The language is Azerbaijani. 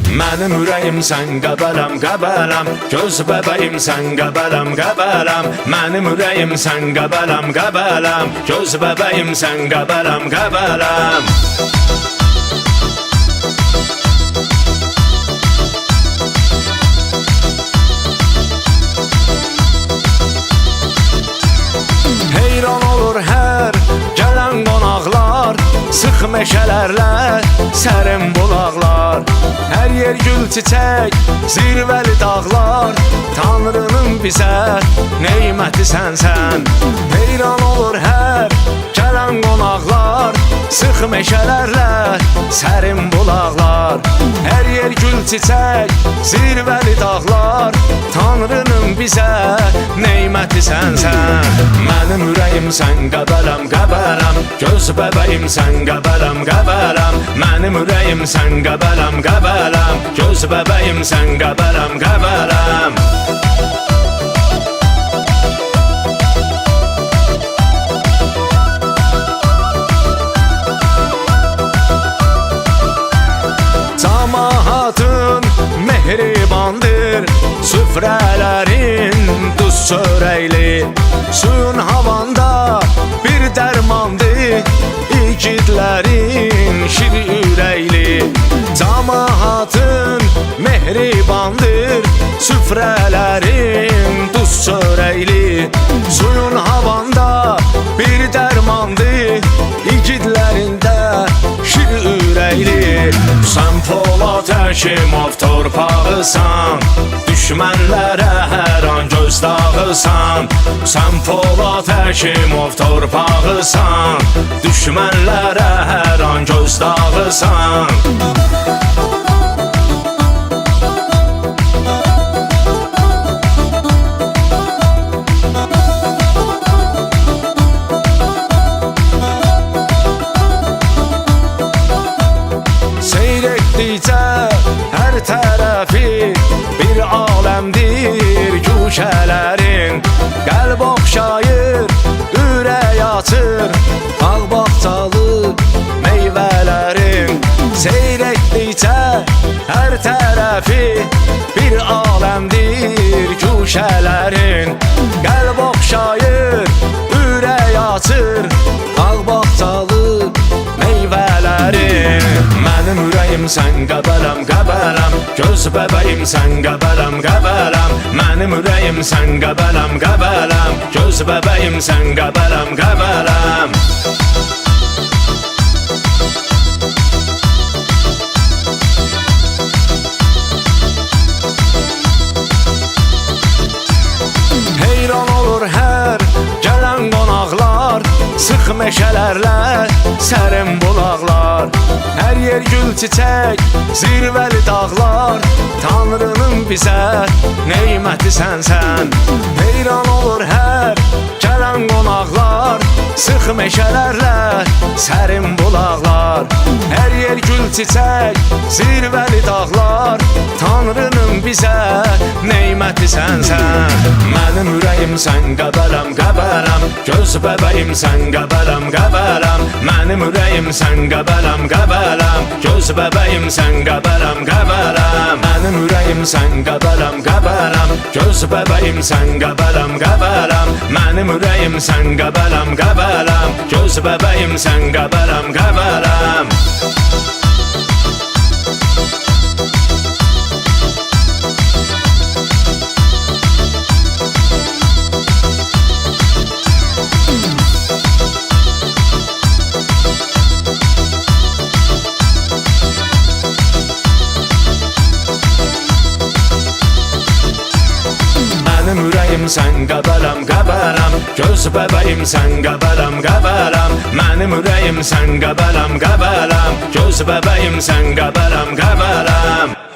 Mənim ürəyim sən qəbələm, qəbələm. Göz bəbəyim sən qəbələm, qəbələm. Mənim ürəyim sən qəbələm, qəbələm. Göz bəbəyim sən qəbələm, qəbələm. Heyran olur hər gələn qonaqlar, sıx meşələrlə sərin bulaqlar. Hər yer gül çiçək, zirvəli dağlar, Tanrının bizə neyməti sənsən. Heyran olur hər gələn qonaqlar, sıx meşələrlə sərin bulaqlar. Hər yer gül çiçək, zirvəli dağlar, Tanrının bizə neyməti sənsən. Mənim ürəyim sən qəbələm, qəbələm. Göz bəbəyim sən qəbələm, qəbələm. Mənim ürəyim sən qəbələm, qəbələm. Göz bəbəyim sən qəbələm, qəbələm. Cəmaatın mehribandır, süfrələrin duz çörəkli. Suyun havanda bir dərmandır, igidlərin şir ürəkli. Cəmaatın mehribandır, süfrələrin duz çörəkli. Suyun havanda bir dərmandır, igidlərində şir ürəkli. Sən Polad Həşimov torpağısan, düşmənlərə hər an göz dağısan. Sən Polad Həşimov torpağısan, düşmənlərə hər an göz dağısan. Seyretdikcə hər tərəfi bir aləmdir güşələrin. Qəlb oxşayır, ürək açır, ağ bağçalı meyvələrin. Seyretdikcə hər tərəfi bir aləmdir güşələrin. Qəlb oxşayır, ürək açır, ağ bağçalı meyvələrin. Mənim ürəyim sən qəbələm, qəbələm. Göz bəbəyim sən qəbələm, qəbələm. Mənim ürəyim sən qəbələm, qəbələm. Göz bəbəyim sən qəbələm, qəbələm. Heyran olur hər gələn qonaqlar, sıx meşələrlə sərin bulaqlar. Hər yer gül çiçək, zirvəli dağlar, Tanrının bizə neyməti sənsən. Heyran olur hər gələn qonaqlar, sıx meşələrlə sərin bulaqlar. Hər yer gül çiçək, zirvəli dağlar, Tanrının bizə neyməti sənsən. Mənim ürəyim sən qəbələm, qəbələm. Göz bəbəyim sən qəbələm, qəbələm. Mənim ürəyim sən qəbələm, qəbələm. Göz bəbəyim sən qəbələm, qəbələm. Mənim ürəyim sən qəbələm, qəbələm. Göz bəbəyim sən qəbələm, qəbələm. Mənim ürəyim sən qəbələm, qəbələm. Göz bəbəyim sən qəbələm, qəbələm. Mənim ürəyim sən qəbələm, qəbələm. Göz bəbəyim sən qəbələm, qəbələm. Mənim ürəyim sən qəbələm, qəbələm. Göz bəbəyim sən qəbələm, qəbələm.